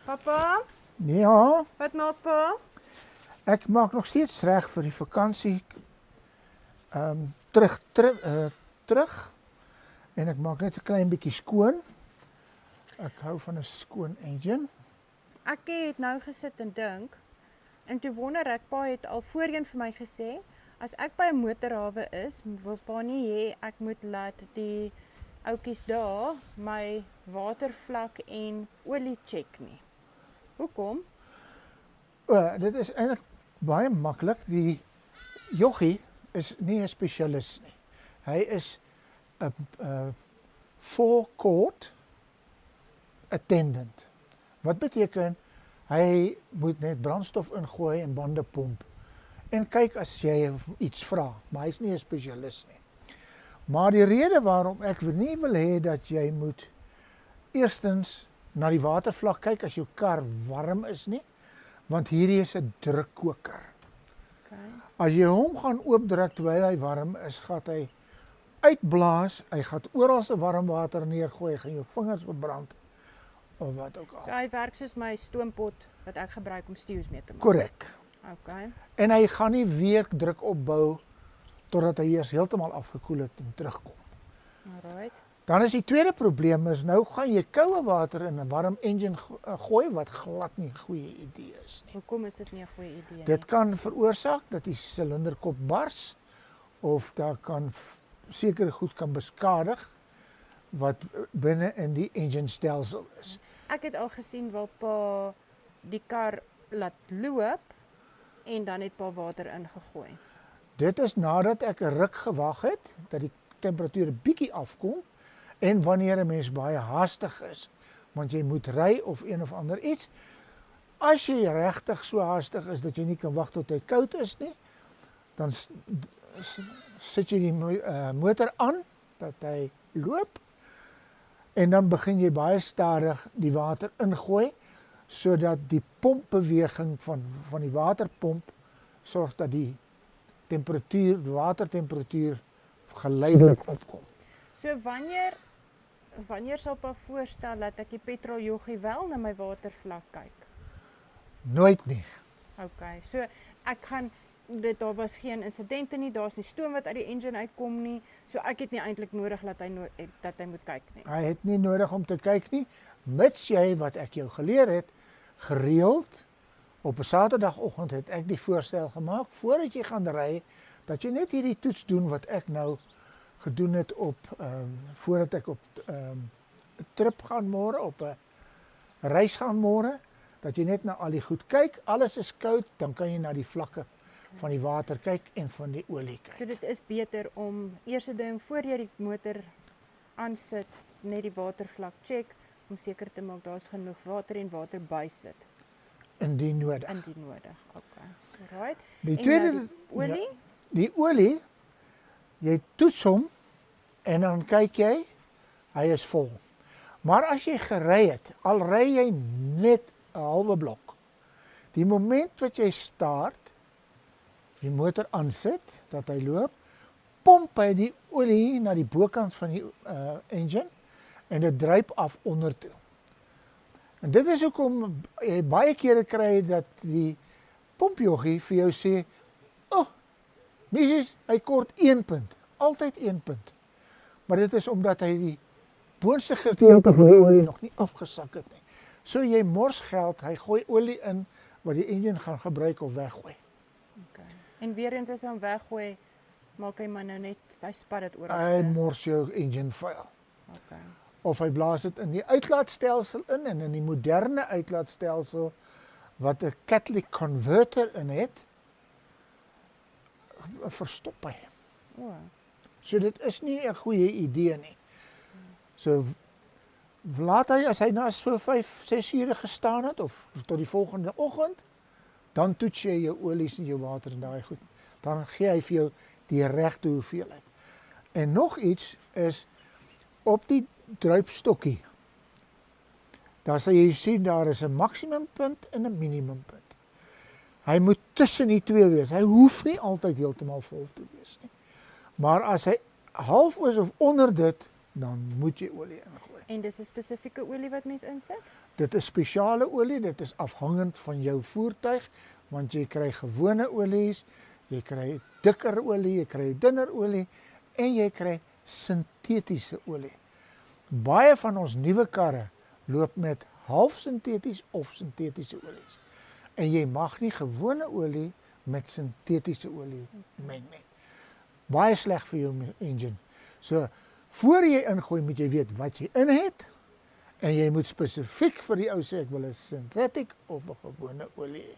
Papa, Ja, wat maak pa? ek maak nog steeds reg vir die vakansie terug en ek maak net 'n klein bietjie skoon. Ek hou van 'n skoon engine. Ek het nou gesit en dink en toe wonder ek, pa het al voorheen vir my gesê, as ek by 'n motorhawe is, wil pa nie hê ek moet laat die ouetjies daar my watervlak en olie check nie. Hoekom? Dit is eintlik baie maklik. Die joggie is nie 'n spesialis nie. Hy is 'n forecourt attendant. Wat beteken hy moet net brandstof ingooi en bande pomp en kyk as jy iets vra, maar hy's nie 'n spesialis nie. Maar die rede waarom ek nie wil hê dat jy moet eerstens na die watervlak kyk as jou kar warm is nie, want hierdie is 'n drukkoker. Okay. As jy hom gaan oopdruk terwyl hy warm is, gaan hy uitblaas, hy gaan oral se warm water neergooi, gaan jou vingers verbrand of wat ook So al. hy werk soos my stoompot wat ek gebruik om stews mee te maak. Korrek. Okay. En hy gaan nie weer druk opbou totdat hy eers heeltemal afgekoel het en terugkom. Alright. Dan is die tweede probleem is nou gaan jy koue water in 'n warm engine gooi wat glad nie 'n goeie idee is nie. Hoekom is dit nie 'n goeie idee nie? Dit kan veroorsaak dat die silinderkop bars of daar kan sekere goed kan beskadig wat binne in die engine stelsel is. Ek het al gesien waar pa die kar laat loop en dan het pa water ingegooi. Dit is nadat ek 'n ruk gewag het dat die temperatuur 'n bietjie afkom en wanneer 'n mens baie haastig is, want jy moet ry of een of ander iets. As jy regtig so haastig is dat jy nie kan wag tot hy koud is nie, dan sit jy die motor aan dat hy loop en dan begin jy baie stadig die water ingooi sodat die pompbeweging van die waterpomp sorg dat die watertemperatuur geleidelik opkom. So wanneer sal pa voorstel dat ek die petroljoggie wel na my watervlak kyk? Nooit nie. Okay. So ek gaan daar was geen insidente nie, daar's nie stoom wat uit die engine uitkom nie. So ek het nie eintlik nodig dat hy moet kyk nie. Hy het nie nodig om te kyk nie, mits jy wat ek jou geleer het, gereeld op 'n Saterdagoggend het ek die voorstel gemaak voordat jy gaan ry dat jy net hierdie toets doen wat ek nou gedoen het op voordat ek op 'n trip gaan môre, op 'n reis gaan môre, dat jy net na al die goed kyk, alles is koud, dan kan jy na die vlakke van die water kyk en van die olie kyk. So dit is beter om eerste ding voor jy die motor aansit, net die watervlak check om seker te maak daar's genoeg water en water bysit Indien nodig. indien nodig. Okay. Alright. Die En tweede, nou die olie? Ja, die olie, jy toets hom en dan kyk jy, hy is vol. Maar as jy gery het, al ry jy net 'n halwe blok, die moment wat jy start, die motor aansit, dat hy loop, pomp hy die olie na die bokant van die engine en dit druip af ondertoe. En dit is hoekom jy baie kere kry dat die pompjoggie vir jou sê, Missis, hy kort 1 punt, altyd 1 punt. Maar dit is omdat hy die boonste gedeelte van die olie nog nie afgesak het nie. So jy mors geld, hy gooi olie in wat die engine gaan gebruik of weggooi. Okay. En weer eens as hy hom weggooi, maak hy maar nou net, hy spat dit oral. Hy mors jou engine vuil. Okay. Of hy blaas dit in die uitlaatstelsel in en in die moderne uitlaatstelsel wat 'n catalytic converter in het, verstop hy. O, So dit is nie 'n goeie idee nie. So laat hy, as hy na so 5-6 ure gestaan het of tot die volgende oggend, dan toets jy jou olies en jou water en daai goed. Dan gee hy vir jou die regte hoeveelheid. En nog iets is op die druipstokkie. Daar sal jy sien daar is 'n maksimumpunt en 'n minimumpunt. Hy moet tussen die twee wees. Hy hoef nie altyd heeltemal vol te wees nie. Maar as hy half is of onder dit, dan moet jy olie ingooi. En dis 'n spesifieke olie wat mens insit? Dit is spesiale olie, dit is afhangend van jou voertuig, want jy kry gewone olies, jy kry dikker olie, jy kry dunner olie en jy kry sintetiese olie. Baie van ons nuwe karre loop met half sinteties of sintetiese olies. En jy mag nie gewone olie met sintetiese olie meng nie. Baie sleg vir jou engine. So, voor jy ingooi moet jy weet wat jy in het en jy moet spesifiek vir die ou sê ek wil 'n synthetic of 'n gewone olie.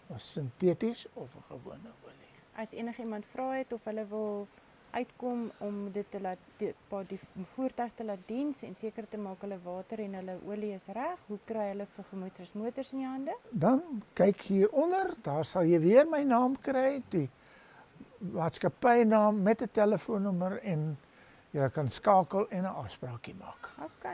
Of sinteties of 'n gewone olie. As enigiemand vra het of hulle wil uitkom om dit te laat die voertuig te laat diens en seker te maak hulle water en hulle olie is reg, hoe kry hulle vir Gemoedsrus Motors in die hande? Dan kyk hieronder, daar sal jy weer my naam kry, die maatskappynaam met 'n telefoonnommer en jy kan skakel en 'n afspraakie maak. OK.